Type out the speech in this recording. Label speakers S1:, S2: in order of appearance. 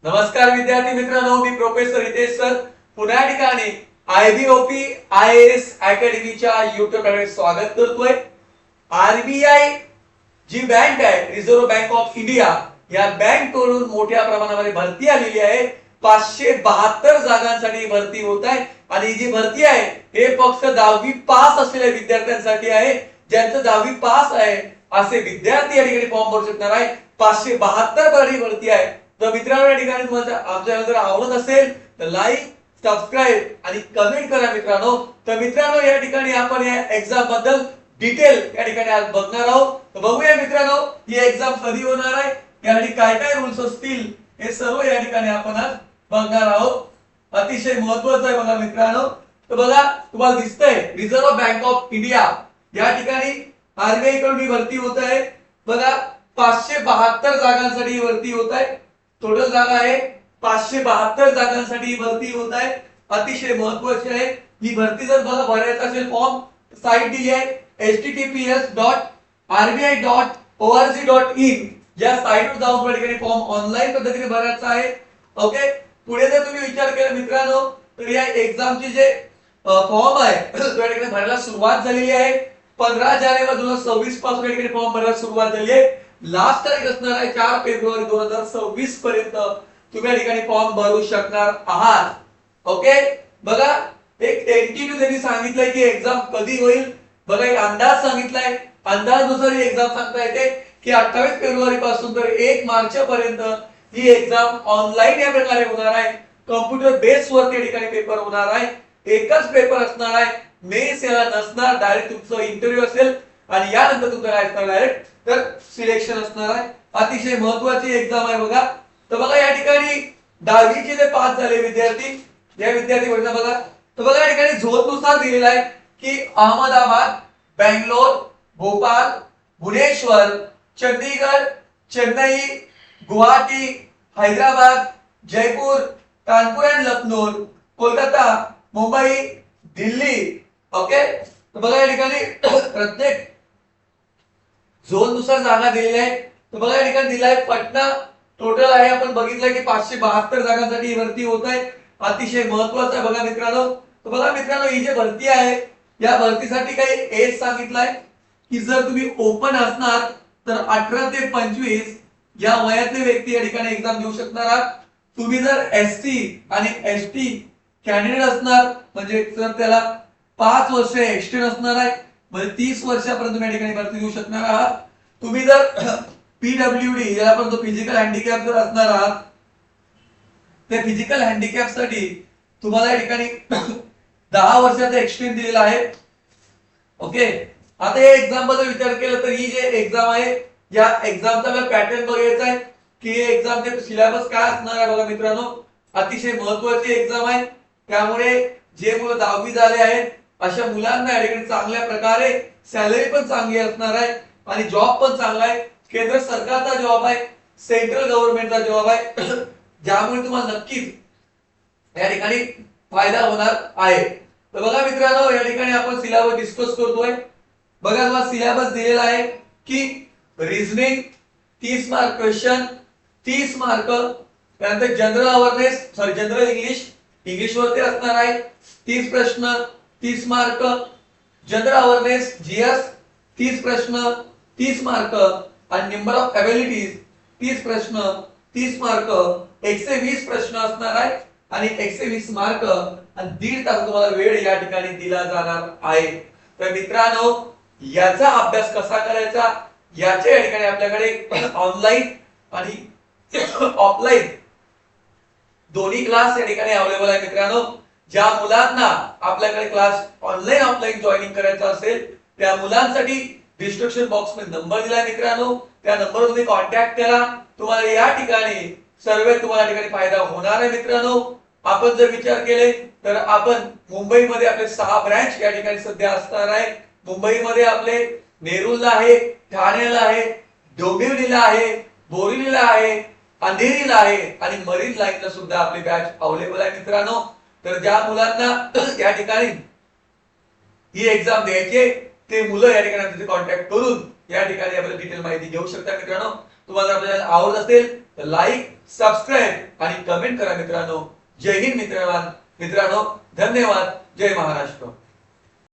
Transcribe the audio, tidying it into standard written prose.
S1: नमस्कार विद्यार्थी मित्रांनो, मी प्रोफेसर हितेश सर पुन्हा ठिकाणी IBOP IAS अकॅडमीच्या YouTube चॅनलवर स्वागत करतोय। आरबीआय जी बँक आहे, रिझर्व्ह बँक ऑफ इंडिया, या बँक कडून मोठ्या प्रमाणामध्ये भरती आलेली आहे। 572 जागांसाठी भरती होत आहे आणि जी भरती आहे हे फक्त 10वी पास असलेल्या विद्यार्थ्यांसाठी आहे। ज्यांचं 10वी पास आहे असे विद्यार्थी या ठिकाणी फॉर्म भरू शकणार आहे। 572 भरती आहे। तर मित्रांनो, या ठिकाणी तुम्हाला आमच्या जर आवडत असेल तर लाईक, सबस्क्राइब आणि कमेंट करा मित्रांनो। तर मित्रांनो, या ठिकाणी आपण या एक्झाम बद्दल डिटेल या ठिकाणी आज बघणार आहोत। तर बघूया मित्रांनो, ही एक्झाम कधी होणार आहे, यासाठी काय काय रूल्स असतील, हे सर्व या ठिकाणी आपण आज बघणार आहोत। अतिशय महत्त्वाचं आहे बघा मित्रांनो। तर बघा, तुम्हाला दिसतंय रिझर्व्ह बँक ऑफ इंडिया या ठिकाणी आरबीआय कडून ही भरती होत आहे। बघा, 572 जागांसाठी भरती होत आहे। टोटल जागा आहे 572 जागांसाठी ही भरती होत आहे। अतिशय महत्त्वाची आहे ही भरती। जर बघा भरायचा असेल फॉर्म, साइट दिली आहे https.rbi.org.in या साइटवर जाऊन या ठिकाणी फॉर्म ऑनलाईन पद्धतीने भरायचा आहे। ओके, पुढे जर तुम्ही विचार केला मित्रांनो, तर या एक्झामची जे फॉर्म आहे त्या ठिकाणी भरायला सुरुवात झालेली आहे। 15 जानेवारी 2026 पासून या ठिकाणी फॉर्म भरायला सुरुवात झाली आहे। लास्ट तारीख असणार आहे 4 फेब्रुवारी 2026 पर्यंत तुम्ही या ठिकाणी फॉर्म भरू शकणार आहात। ओके, बघा एक टेंटेटिव्ह त्यांनी सांगितलंय की एक्झाम कधी होईल। बघा, एक अंदाज सांगितलाय। अंदाजानुसार ही एक्झाम सांगता येते की 28 फेब्रुवारी पासून तर 1 मार्च पर्यंत ही एक्झाम ऑनलाईन या प्रकारे होणार आहे। कॉम्प्युटर बेस वर या ठिकाणी पेपर होणार आहे। एकच पेपर असणार आहे, मेन्स याला नसणार। डायरेक्ट तुमचं इंटरव्ह्यू असेल आणि यानंतर तुमचं काय असणार, डायरेक्ट तर सिलेक्शन असणार आहे। अतिशय महत्त्वाची एक्झाम आहे बघा। तर बघा, या ठिकाणी 10वीचे जे पास झाले विद्यार्थी, या विद्यार्थी वर्गाला बघा, तर बघा या ठिकाणी झोन नुसार दिलेला आहे की अहमदाबाद, बेंगलोर, भोपाळ, भुवनेश्वर, चंदीगड, चेन्नई, गुवाहाटी, हैदराबाद, जयपूर, कानपूर आणि लखनौ, कोलकाता, मुंबई, दिल्ली। ओके, तर बघा या ठिकाणी प्रत्येक झोन नुसार जागा दिलेल्या आहेत। तर बघा या ठिकाणी दिलाय पटना। टोटल आहे आपण बघितलं की 572 जागांसाठी ही भरती होत आहे। अतिशय महत्त्वाचं आहे बघा मित्रांनो। तर बघा मित्रांनो, ही जी भरती आहे या भरतीसाठी काही एज सांगितलाय की जर तुम्ही ओपन असणार तर 18 ते 25 या वयातले व्यक्ती या ठिकाणी एक्झाम देऊ शकणार आहात। तुम्ही जर एससी आणि एसटी कॅन्डिडेट असणार म्हणजे तर त्याला 5 वर्ष एक्सटेंड असणार आहे, म्हणजे 30 वर्षापर्यंत तुम्ही या ठिकाणी भरती देऊ शकणार आहात। तुम्ही जर पीडब्ल्यूडी याला पण फिजिकल हँडिकॅप जर असणार आहात, त्या फिजिकल हँडिकॅप साठी तुम्हाला या ठिकाणी 10 वर्षाचा एक्सटेंड दिलेला आहे। ओके, आता या एक्झाम बद्दल विचार केला तर ही जे एक्झाम आहे या एक्झामचा आपल्याला पॅटर्न बघायचा आहे की एक्झामचे सिलेबस काय असणार आहे बघा मित्रांनो। अतिशय महत्त्वाची एक्झाम आहे, त्यामुळे जे मुलं 10वी झाले आहेत अशा मुलांना या ठिकाणी चांगल्या प्रकारे सॅलरी पण चांगली असणार आहे आणि जॉब पण चांगला आहे। केंद्र सरकारचा जॉब आहे, सेंट्रल गव्हर्नमेंटचा जॉब आहे, ज्यामुळे तुम्हाला नक्कीच या ठिकाणी फायदा होणार आहे। तर बघा मित्रांनो, या ठिकाणी आपण सिलेबस डिस्कस करतोय। बघा, तुम्हाला सिलेबस दिलेला आहे की रिझनिंग 30 मार्क क्वेश्चन, 30 मार्क, त्यानंतर general awareness sorry general English वरती असणार आहे 30 प्रश्न, 30 मार्क, जनरल अवेअरनेस जीएस 30 प्रश्न, 30 मार्क आणि नंबर ऑफ एबिलिटीज 30 प्रश्न, 30 मार्क, 120 प्रश्न असणार आहे आणि 120 मार्क आणि 1.5 तास तुम्हाला वेळ या ठिकाणी दिला जाणार आहे। तर मित्रांनो, याचा अभ्यास कसा करायचा याचे या ठिकाणी आपल्याकडे ऑनलाईन आणि ऑफलाईन दोन्ही क्लास या ठिकाणी अवेलेबल आहे मित्रांनो। ज्या मुलांना आपल्याकडे क्लास ऑनलाईन ऑफलाईन जॉईनिंग करायचा असेल त्या मुलांसाठी डिस्क्रिप्शन बॉक्स मध्ये नंबर दिलाय मित्रांनो, त्या नंबरवर तुम्ही कॉन्टॅक्ट करा। तुम्हाला या ठिकाणी सर्व तुम्हाला या ठिकाणी फायदा होणार आहे मित्रांनो। आपण जर विचार केले तर आपण मुंबईमध्ये आपले 6 ब्रँच या ठिकाणी सध्या असणार आहे। मुंबईमध्ये आपले नेरूलला आहे, ठाण्याला आहे, डोंबिवलीला आहे, बोरिवलीला आहे, अंधेरीला आहे आणि मरीन लाईनला सुद्धा आपली बॅच अवेलेबल आहे मित्रांनो। तर ज्या मुलांना या ठिकाणी ही एक्झाम द्यायची ते मुलं या ठिकाणी कॉन्टॅक्ट करून या ठिकाणी आपण डिटेल माहिती घेऊ शकता मित्रांनो। तुम्हाला आपल्या चॅनल आवडत असेल तर लाईक, सबस्क्राईब आणि कमेंट करा मित्रांनो. जय हिंद मित्रांनो, धन्यवाद. जय महाराष्ट्र.